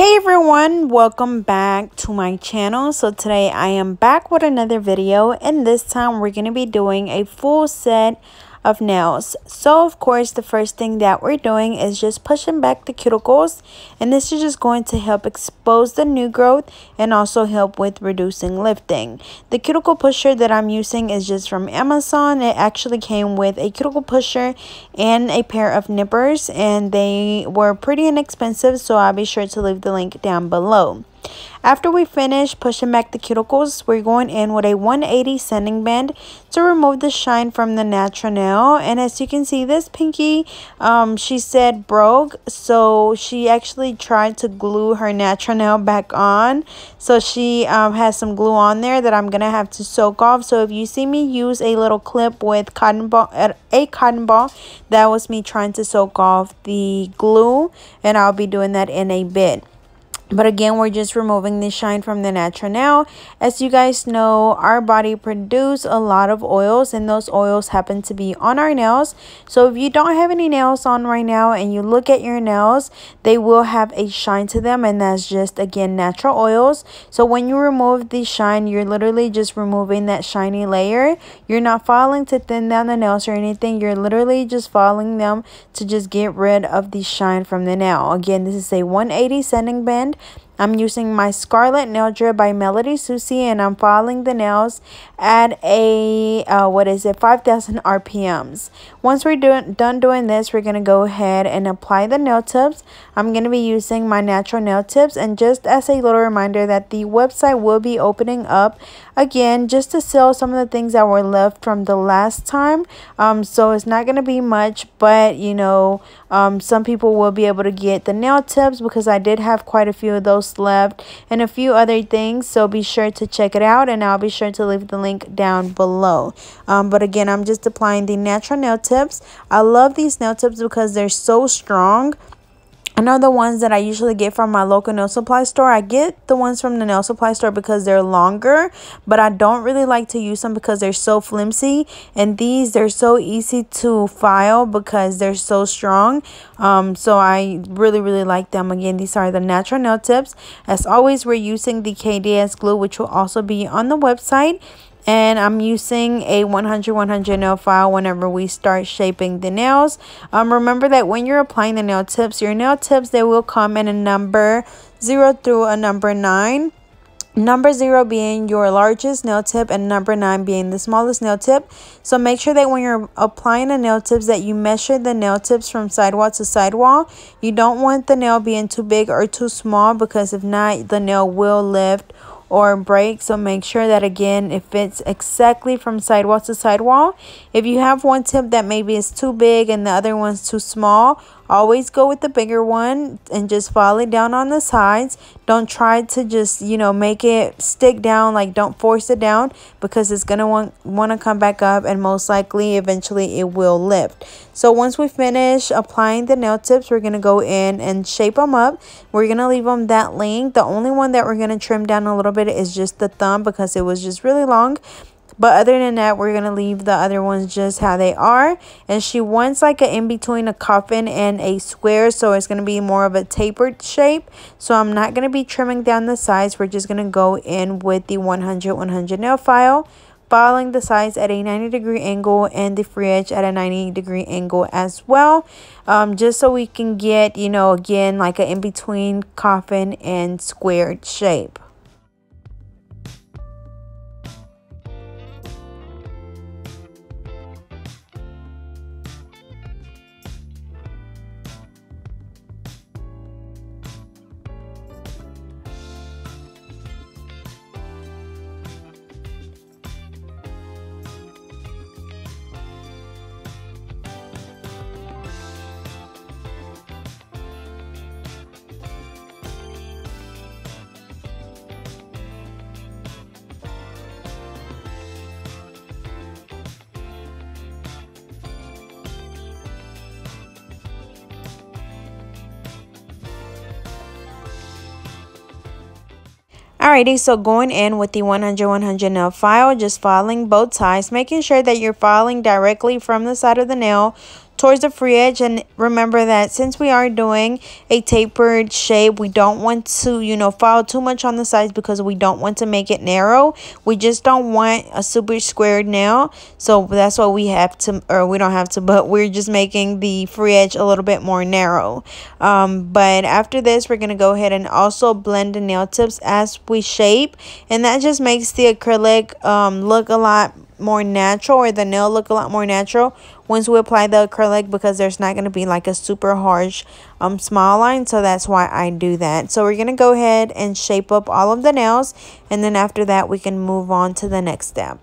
Hey everyone, welcome back to my channel. So today I am back with another video, and this time we're going to be doing a full set of nails. So of course the first thing that we're doing is just pushing back the cuticles, and this is just going to help expose the new growth and also help with reducing lifting. The cuticle pusher that I'm using is just from Amazon. It actually came with a cuticle pusher and a pair of nippers, and they were pretty inexpensive, so I'll be sure to leave the link down below. After we finish pushing back the cuticles, we're going in with a 180 sanding band to remove the shine from the natural nail. And as you can see, this pinky, she said broke, so she actually tried to glue her natural nail back on. So she has some glue on there that I'm gonna have to soak off. So if you see me use a little clip with cotton ball, that was me trying to soak off the glue, and I'll be doing that in a bit. But again, we're just removing the shine from the natural nail. As you guys know, our body produces a lot of oils, and those oils happen to be on our nails. So if you don't have any nails on right now and you look at your nails, they will have a shine to them, and that's just, again, natural oils. So when you remove the shine, you're literally just removing that shiny layer. You're not filing to thin down the nails or anything. You're literally just filing them to just get rid of the shine from the nail. Again, this is a 180 sanding band. I'm using my Scarlet Nail Drip by Melody Susie, and I'm filing the nails at a 5,000 RPMs. Once we're done doing this, we're going to go ahead and apply the nail tips. I'm going to be using my natural nail tips, and just as a little reminder that the website will be opening up again just to sell some of the things that were left from the last time. So it's not going to be much, but you know, some people will be able to get the nail tips because I did have quite a few of those left and a few other things, so be sure to check it out, and I'll be sure to leave the link down below. But again, I'm just applying the natural nail tips. I love these nail tips because they're so strong. I know the ones that I usually get from my local nail supply store. I get the ones from the nail supply store because they're longer, but I don't really like to use them because they're so flimsy. And these, they're so easy to file because they're so strong. So I really like them. Again, these are the natural nail tips. As always, we're using the KDS glue, which will also be on the website. And I'm using a 100 nail file whenever we start shaping the nails. Remember that when you're applying the nail tips, your nail tips, they will come in a number 0 through a number 9. Number 0 being your largest nail tip and number 9 being the smallest nail tip. So make sure that when you're applying the nail tips that you measure the nail tips from sidewall to sidewall. You don't want the nail being too big or too small, because if not, the nail will lift or break. So make sure that, again, it fits exactly from sidewall to sidewall. If you have one tip that maybe is too big and the other one's too small, always go with the bigger one and just file it down on the sides. Don't try to just, you know, make it stick down. Like, don't force it down, because it's gonna want to come back up, and most likely eventually it will lift. So once we finish applying the nail tips, we're gonna go in and shape them up. We're gonna leave them that length. The only one that we're gonna trim down a little bit is just the thumb, because it was just really long. But other than that, we're going to leave the other ones just how they are. And she wants like an in-between a coffin and a square, so it's going to be more of a tapered shape. So I'm not going to be trimming down the sides. We're just going to go in with the 100 nail file, filing the sides at a 90-degree angle and the free edge at a 90-degree angle as well. Just so we can get, you know, again, like an in-between coffin and squared shape. Alrighty, so going in with the 100 nail file, just filing both sides, making sure that you're filing directly from the side of the nail towards the free edge. And remember that since we are doing a tapered shape, we don't want to, you know, follow too much on the sides because we don't want to make it narrow. We just don't want a super squared nail. So that's why we have to, or we don't have to, but we're just making the free edge a little bit more narrow. But after this, we're going to go ahead and also blend the nail tips as we shape. And that just makes the acrylic look a lot more natural, or the nail look a lot more natural once we apply the acrylic, because there's not going to be like a super harsh smile line. So that's why I do that. So we're going to go ahead and shape up all of the nails, and then after that we can move on to the next step.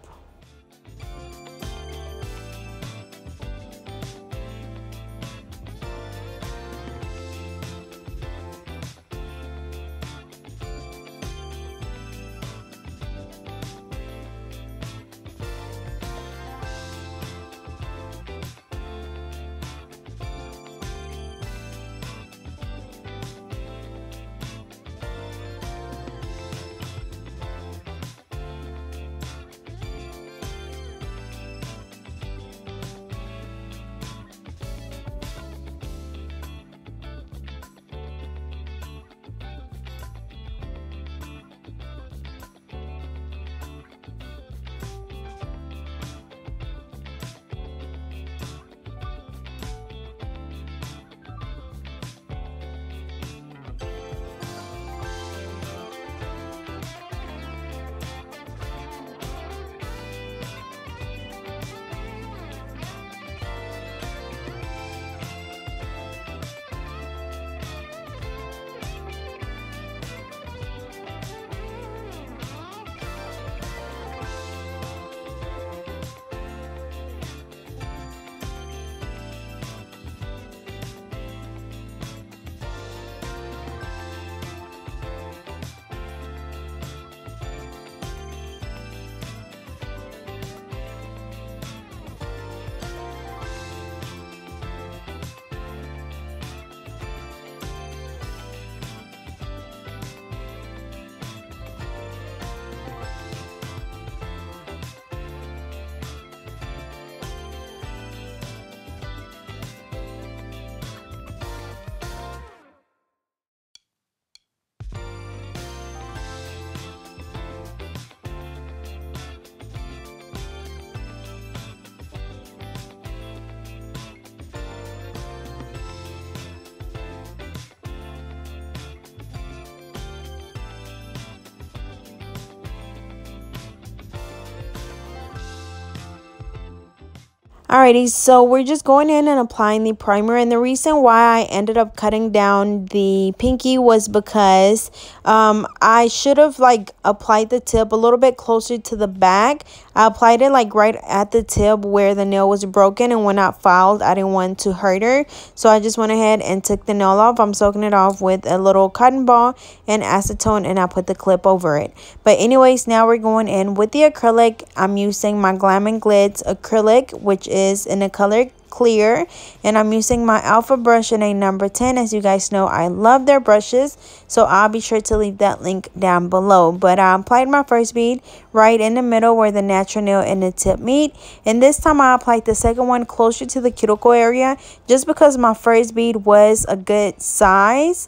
Alrighty, so we're just going in and applying the primer, and the reason why I ended up cutting down the pinky was because I should have like applied the tip a little bit closer to the back. I applied it like right at the tip where the nail was broken, and when I filed, I didn't want to hurt her, so I just went ahead and took the nail off. I'm soaking it off with a little cotton ball and acetone, and I put the clip over it. But anyways, now we're going in with the acrylic. I'm using my Glam and Glitz acrylic, which is in the color clear, and I'm using my alpha brush in a number 10. As you guys know, I love their brushes, so I'll be sure to leave that link down below. But I applied my first bead right in the middle where the natural nail and the tip meet, and this time I applied the second one closer to the cuticle area, just because my first bead was a good size.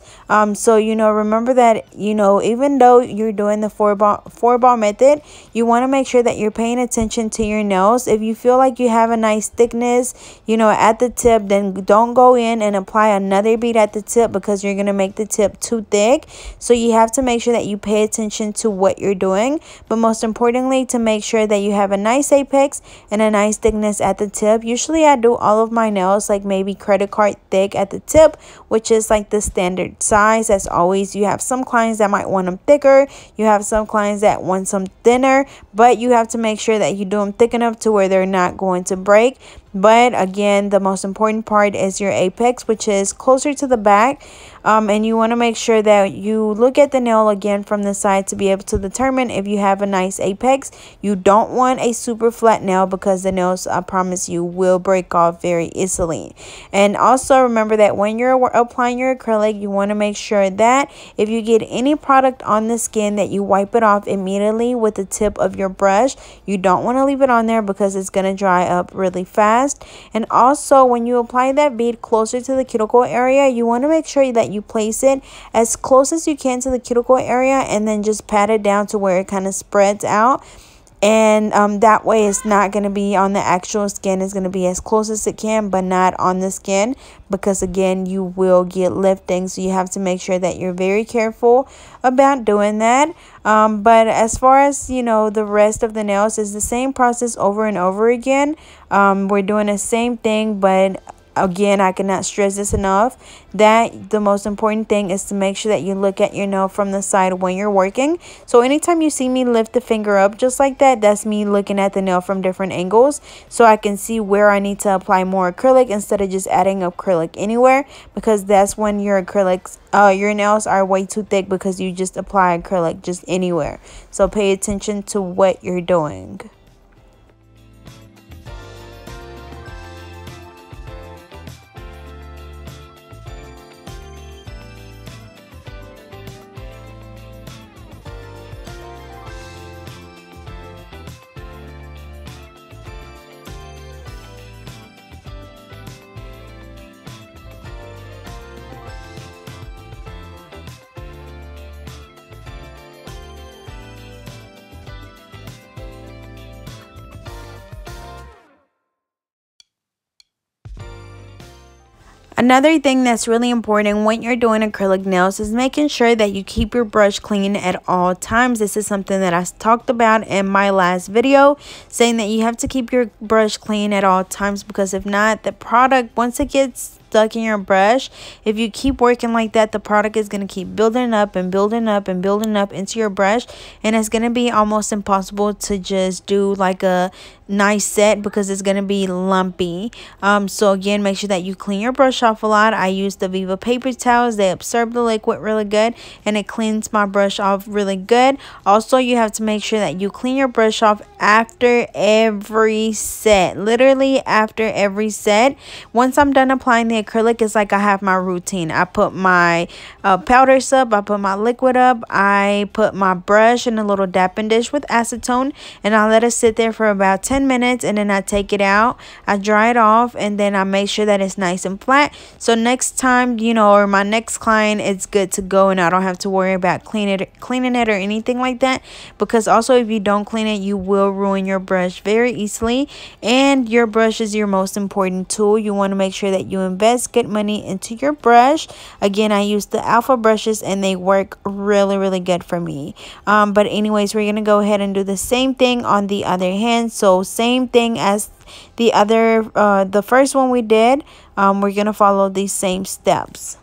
So you know, remember that, you know, even though you're doing the four ball method, you want to make sure that you're paying attention to your nails. If you feel like you have a nice thickness, you know, at the tip, then don't go in and apply another bead at the tip, because you're going to make the tip too thick. So you have to make sure that you pay attention to what you're doing, but most importantly, to make sure that you have a nice apex and a nice thickness at the tip. Usually I do all of my nails like maybe credit card thick at the tip, which is like the standard size. As always, you have some clients that might want them thicker, you have some clients that want some thinner, but you have to make sure that you do them thick enough to where they're not going to break. But again, the most important part is your apex, which is closer to the back. And you want to make sure that you look at the nail again from the side to be able to determine if you have a nice apex. You don't want a super flat nail, because the nails, I promise you, will break off very easily. And also remember that when you're applying your acrylic, you want to make sure that if you get any product on the skin, that you wipe it off immediately with the tip of your brush. You don't want to leave it on there because it's going to dry up really fast. fast. And also when you apply that bead closer to the cuticle area, you want to make sure that you place it as close as you can to the cuticle area, and then just pat it down to where it kind of spreads out. And that way it's not going to be on the actual skin. It's going to be as close as it can, but not on the skin, because again, you will get lifting. So you have to make sure that you're very careful about doing that. But as far as, you know, the rest of the nails, is the same process over and over again. We're doing the same thing, but again, I cannot stress this enough, that the most important thing is to make sure that you look at your nail from the side when you're working. So anytime you see me lift the finger up just like that, that's me looking at the nail from different angles, so I can see where I need to apply more acrylic instead of just adding acrylic anywhere, because that's when your your nails are way too thick, because you just apply acrylic just anywhere. So pay attention to what you're doing. Another thing that's really important when you're doing acrylic nails is making sure that you keep your brush clean at all times. This is something that I talked about in my last video, saying that you have to keep your brush clean at all times, because if not, the product, once it gets stuck in your brush, if you keep working like that, the product is going to keep building up and building up and building up into your brush, and it's going to be almost impossible to just do like a nice set, because it's going to be lumpy. So again, make sure that you clean your brush off a lot. I use the Viva paper towels. They absorb the liquid really good, and it cleans my brush off really good. Also, you have to make sure that you clean your brush off after every set, literally after every set. Once I'm done applying the acrylic, it's like I have my routine. I put my powders up, I put my liquid up, I put my brush in a little dapping dish with acetone, and I let it sit there for about 10 minutes, and then I take it out, I dry it off, and then I make sure that it's nice and flat. So next time, you know, or my next client, it's good to go, and I don't have to worry about cleaning it or anything like that. Because also, if you don't clean it, you will ruin your brush very easily, and your brush is your most important tool. You want to make sure that you invest good money into your brush. Again, I use the Alpha brushes, and they work really good for me. But anyways, we're gonna go ahead and do the same thing on the other hand. So same thing as the first one we did. We're gonna follow these same steps.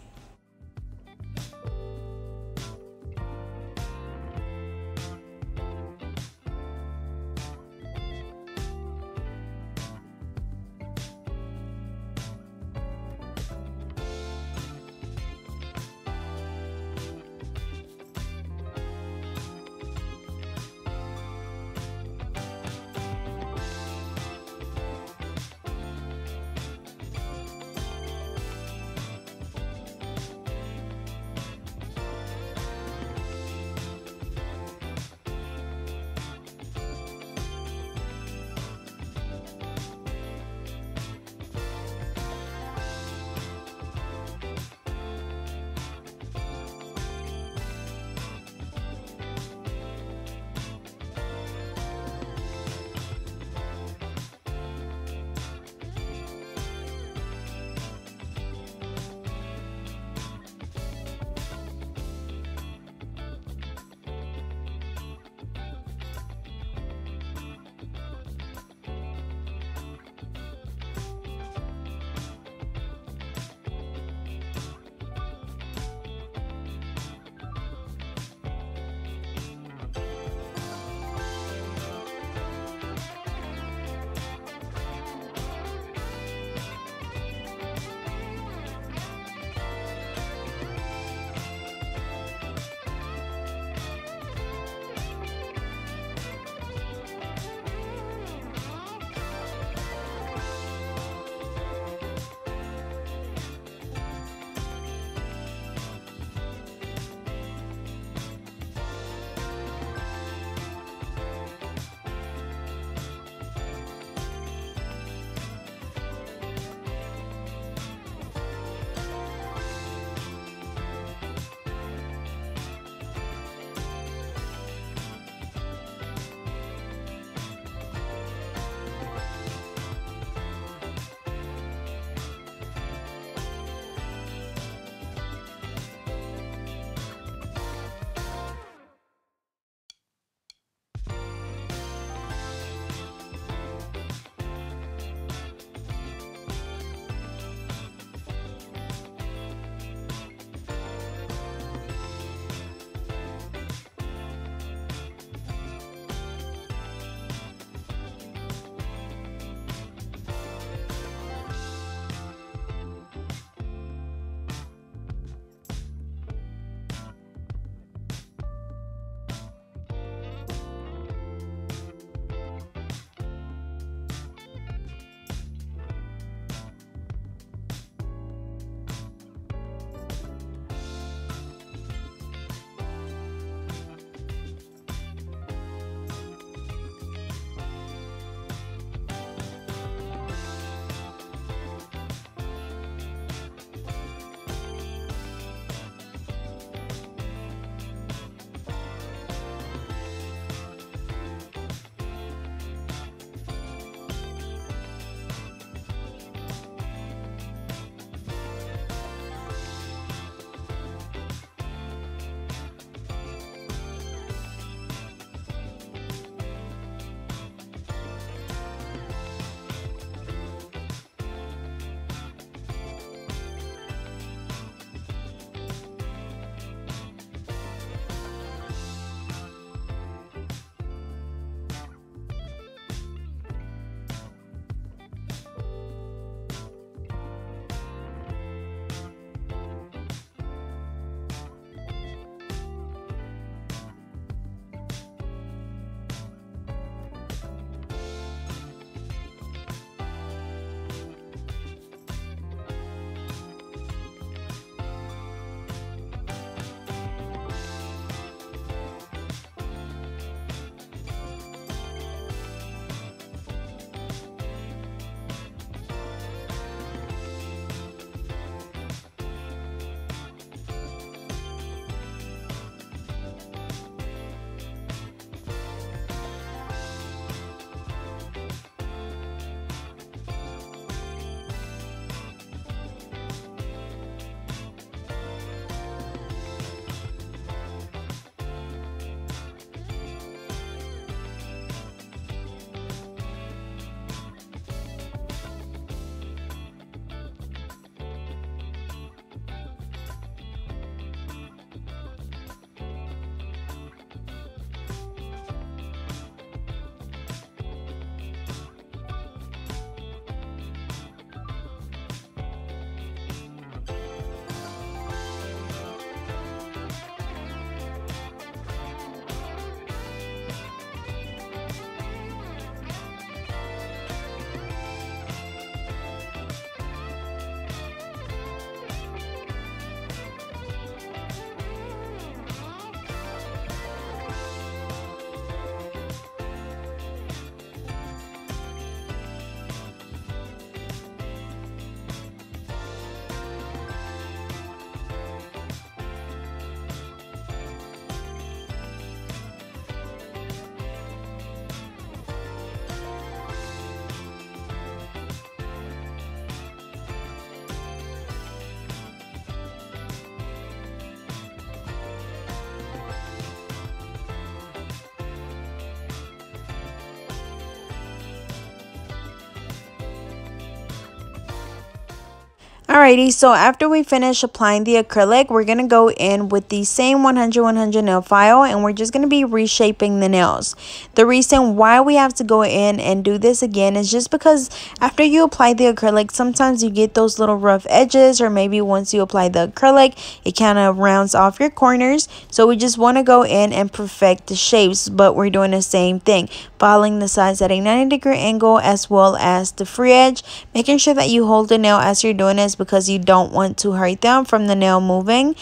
Alrighty, so after we finish applying the acrylic, we're going to go in with the same 100-100 nail file, and we're just going to be reshaping the nails. The reason why we have to go in and do this again is just because after you apply the acrylic, sometimes you get those little rough edges, or maybe once you apply the acrylic, it kind of rounds off your corners. So we just want to go in and perfect the shapes, but we're doing the same thing, following the sides at a 90-degree angle as well as the free edge, making sure that you hold the nail as you're doing this, because you don't want to hurt them from the nail moving.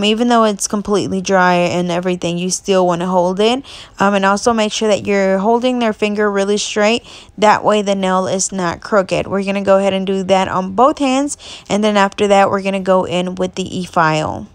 Even though it's completely dry and everything, you still want to hold it. And also make sure that you're holding their finger really straight. That way the nail is not crooked. We're going to go ahead and do that on both hands. And then after that, we're going to go in with the e-file.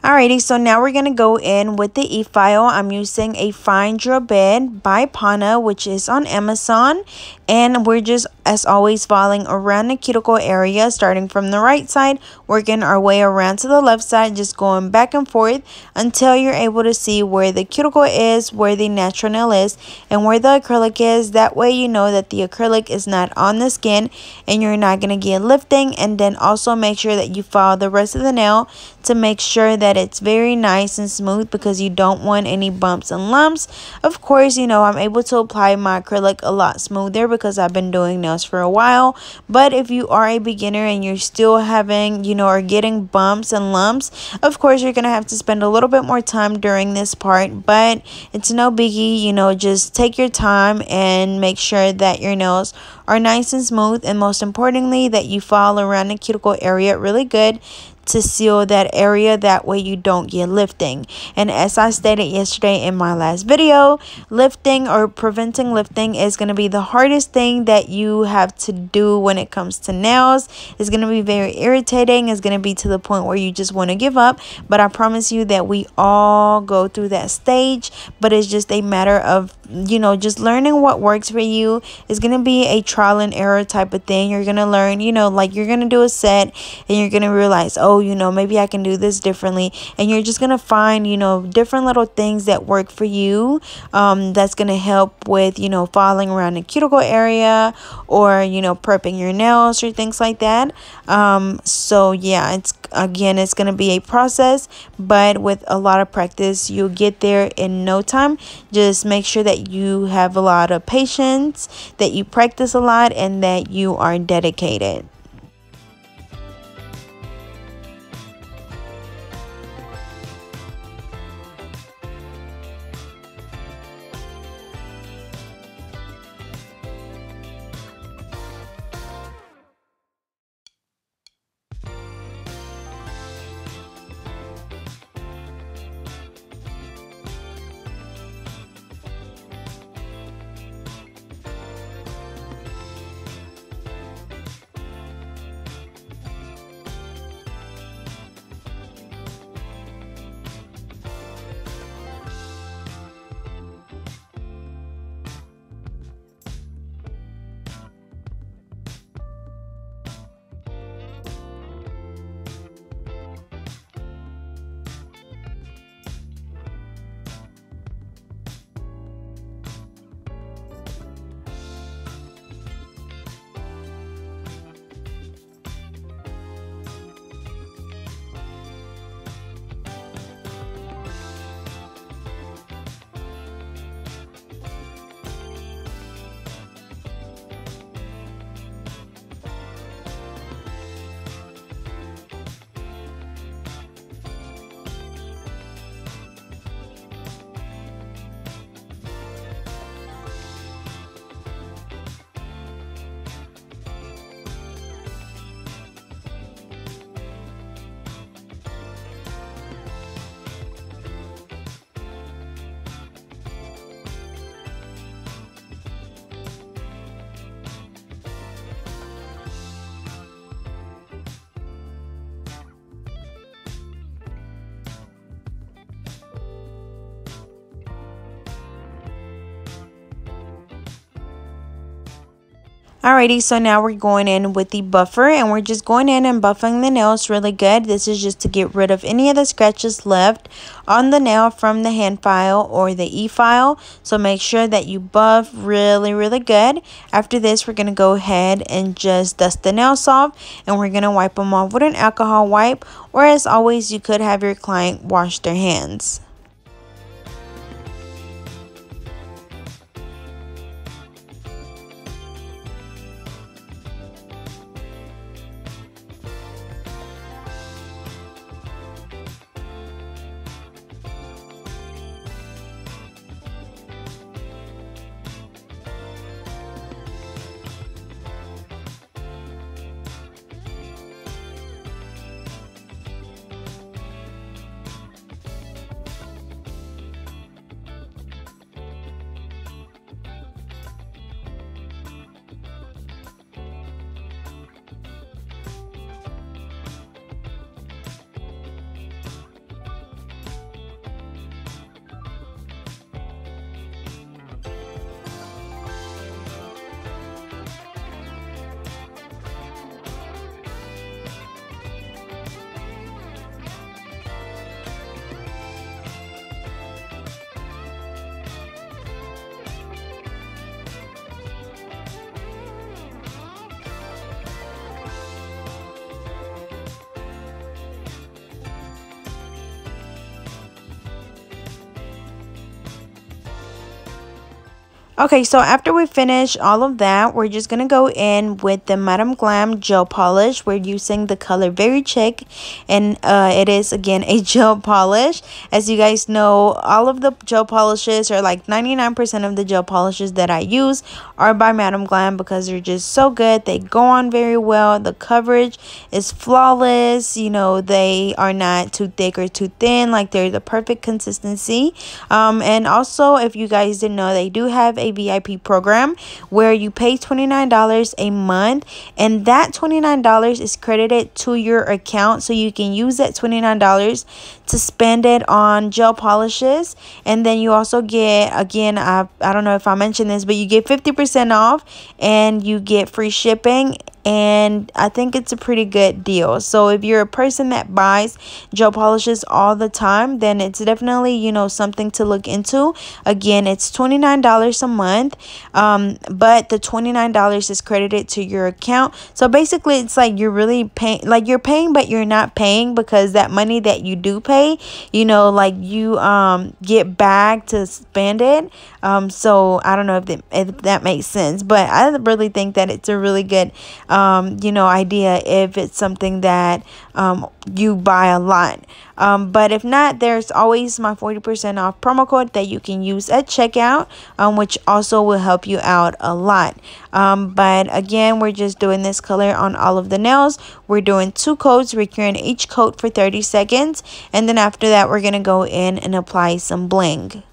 Alrighty, so now we're going to go in with the e-file. I'm using a fine drill bit by Pana, which is on Amazon. And we're just, as always, following around the cuticle area, starting from the right side, working our way around to the left side, just going back and forth until you're able to see where the cuticle is, where the natural nail is, and where the acrylic is. That way you know that the acrylic is not on the skin and you're not going to get lifting. And then also make sure that you follow the rest of the nail to make sure that it's very nice and smooth, because you don't want any bumps and lumps. Of course, you know, I'm able to apply my acrylic a lot smoother because I've been doing nails for a while. But if you are a beginner and you're still having, you know, or getting bumps and lumps, of course you're gonna have to spend a little bit more time during this part. But it's no biggie, you know, just take your time and make sure that your nails are nice and smooth, and most importantly that you follow around the cuticle area really good to seal that area. That way you don't get lifting. And as I stated yesterday in my last video, lifting or preventing lifting is going to be the hardest thing that you have to do when it comes to nails. It's going to be very irritating. It's going to be to the point where you just want to give up. But I promise you that we all go through that stage, but it's just a matter of, you know, just learning what works for you. It's going to be a trial and error type of thing. You're going to learn, you know, like you're going to do a set and you're going to realize, oh, you know, maybe I can do this differently. And you're just going to find, you know, different little things that work for you. That's going to help with, you know, following around the cuticle area, or, you know, prepping your nails or things like that. So yeah, it's going to be a process, but with a lot of practice, you'll get there in no time. Just make sure that you have a lot of patience, that you practice a lot, and that you are dedicated. Alrighty, so now we're going in with the buffer, and we're just going in and buffing the nails really good. This is just to get rid of any of the scratches left on the nail from the hand file or the e-file. So make sure that you buff really, really good. After this, we're going to go ahead and just dust the nails off, and we're going to wipe them off with an alcohol wipe, or as always, you could have your client wash their hands. Okay, so after we finish all of that, we're just going to go in with the Madam Glam gel polish. We're using the color Very Chic, and it is, again, a gel polish. As you guys know, all of the gel polishes, or like 99% of the gel polishes that I use, are by Madam Glam because they're just so good. They go on very well. The coverage is flawless. You know, they are not too thick or too thin. Like, they're the perfect consistency. And also, if you guys didn't know, they do have a VIP program where you pay $29 a month, and that $29 is credited to your account, so you can use that $29 to spend it on gel polishes. And then you also get, again, I don't know if I mentioned this, but you get 50% off and you get free shipping. And I think it's a pretty good deal. So if you're a person that buys gel polishes all the time, then it's definitely, you know, something to look into. Again, it's $29 a month, but the $29 is credited to your account. So basically, it's like you're really paying, like you're paying, but you're not paying, because that money that you do pay, you know, like you get back to spend it. So I don't know if that makes sense, but I really think that it's a really good you know, idea if it's something that you buy a lot. But if not, there's always my 40% off promo code that you can use at checkout, which also will help you out a lot. But again, we're just doing this color on all of the nails. We're doing 2 coats, recurring each coat for 30 seconds. And then after that, we're going to go in and apply some bling.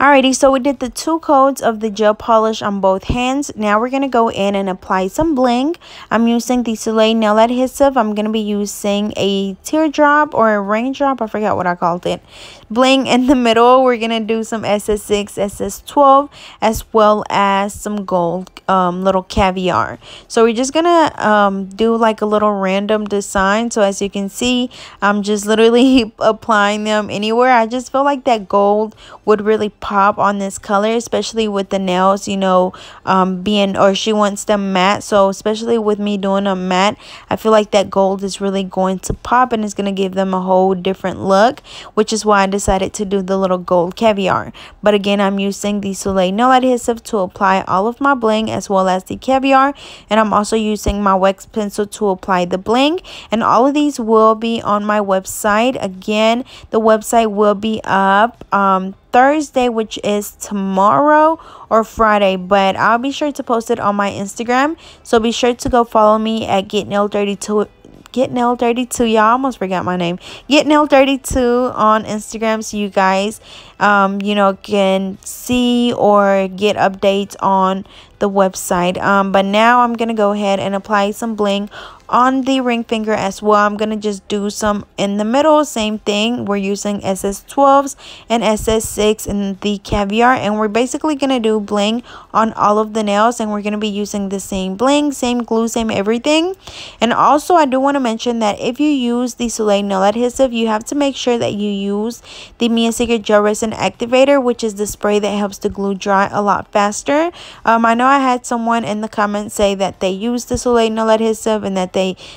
Alrighty, so we did the 2 coats of the gel polish on both hands. Now we're going to go in and apply some bling. I'm using the ZULAY nail adhesive. I'm going to be using a teardrop or a raindrop. I forgot what I called it. Bling in the middle. We're going to do some SS6, SS12, as well as some gold little caviar. So we're just going to do like a little random design. So as you can see, I'm just literally applying them anywhere. I just feel like that gold would really pop on this color, especially with the nails, you know, being, or she wants them matte. So especially with me doing a matte, I feel like that gold is really going to pop and it's going to give them a whole different look, which is why I decided to do the little gold caviar. But again, I'm using the ZULAY nail adhesive to apply all of my bling as well as the caviar, and I'm also using my wax pencil to apply the bling. And all of these will be on my website. Again, the website will be up Thursday, which is tomorrow, or Friday, but I'll be sure to post it on my Instagram. So be sure to go follow me at GetNail32. Y'all, almost forgot my name. GetNail32 on Instagram, so you guys you know, can see or get updates on the website. But now I'm gonna go ahead and apply some bling on the ring finger as well. I'm gonna just do some in the middle. Same thing, we're using SS12s and SS6 in the caviar, and we're basically gonna do bling on all of the nails, and we're gonna be using the same bling, same glue, same everything. And also I do want to mention that if you use the ZULAY nail adhesive, you have to make sure that you use the Mia Secret Gel Resin Activator, which is the spray that helps the glue dry a lot faster. I know I had someone in the comments say that they used the ZULAY nail adhesive and that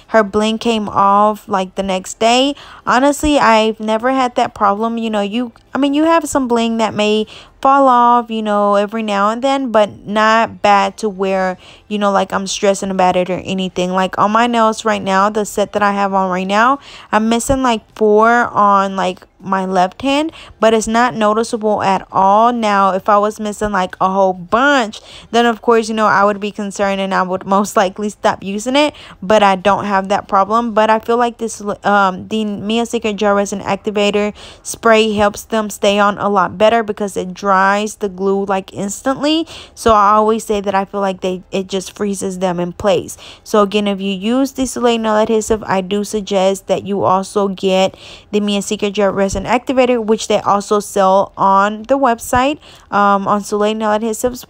her bling came off like the next day. Honestly, I've never had that problem. You know, you have some bling that may fall off, you know, every now and then, but not bad to where, you know, like I'm stressing about it or anything. Like on my nails right now, the set that I have on right now, I'm missing like 4 on like my left hand, but it's not noticeable at all. Now if I was missing like a whole bunch, then of course, you know, I would be concerned and I would most likely stop using it, but I don't have that problem. But I feel like this the Mia Secret Gel Resin Activator spray helps them stay on a lot better because it dries the glue like instantly. So I always say that I feel like it just freezes them in place. So again, if you use the ZULAY nail adhesive, I do suggest that you also get the Mia Secret Gel Resin Activator, which they also sell on the website, on ZULAY nail adhesives,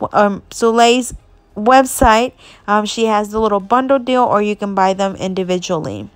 ZULAY's website. She has the little bundle deal, or you can buy them individually.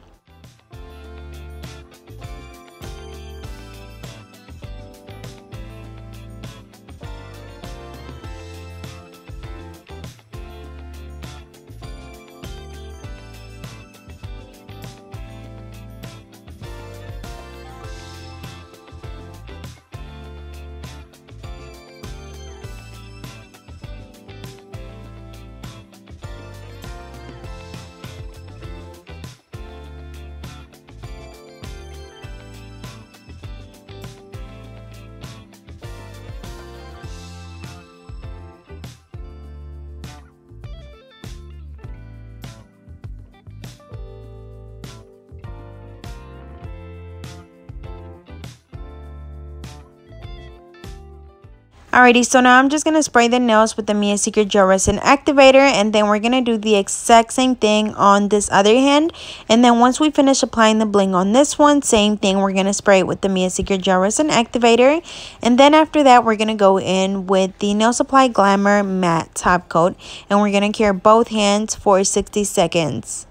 Alrighty, so now I'm just going to spray the nails with the Mia Secret Gel Resin Activator, and then we're going to do the exact same thing on this other hand. And then once we finish applying the bling on this one, same thing, we're going to spray it with the Mia Secret Gel Resin Activator. And then after that, we're going to go in with the Nail Supply Glamour Matte Top Coat, and we're going to cure both hands for 60 seconds.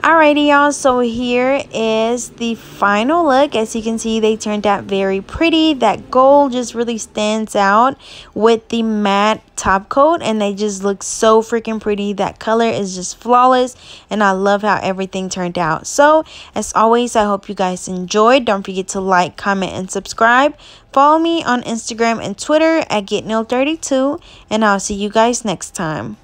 Alrighty, y'all, so here is the final look. As you can see, they turned out very pretty. That gold just really stands out with the matte top coat, and they just look so freaking pretty. That color is just flawless, and I love how everything turned out. So as always, I hope you guys enjoyed. Don't forget to like, comment, and subscribe. Follow me on Instagram and Twitter at GetNail32, and I'll see you guys next time.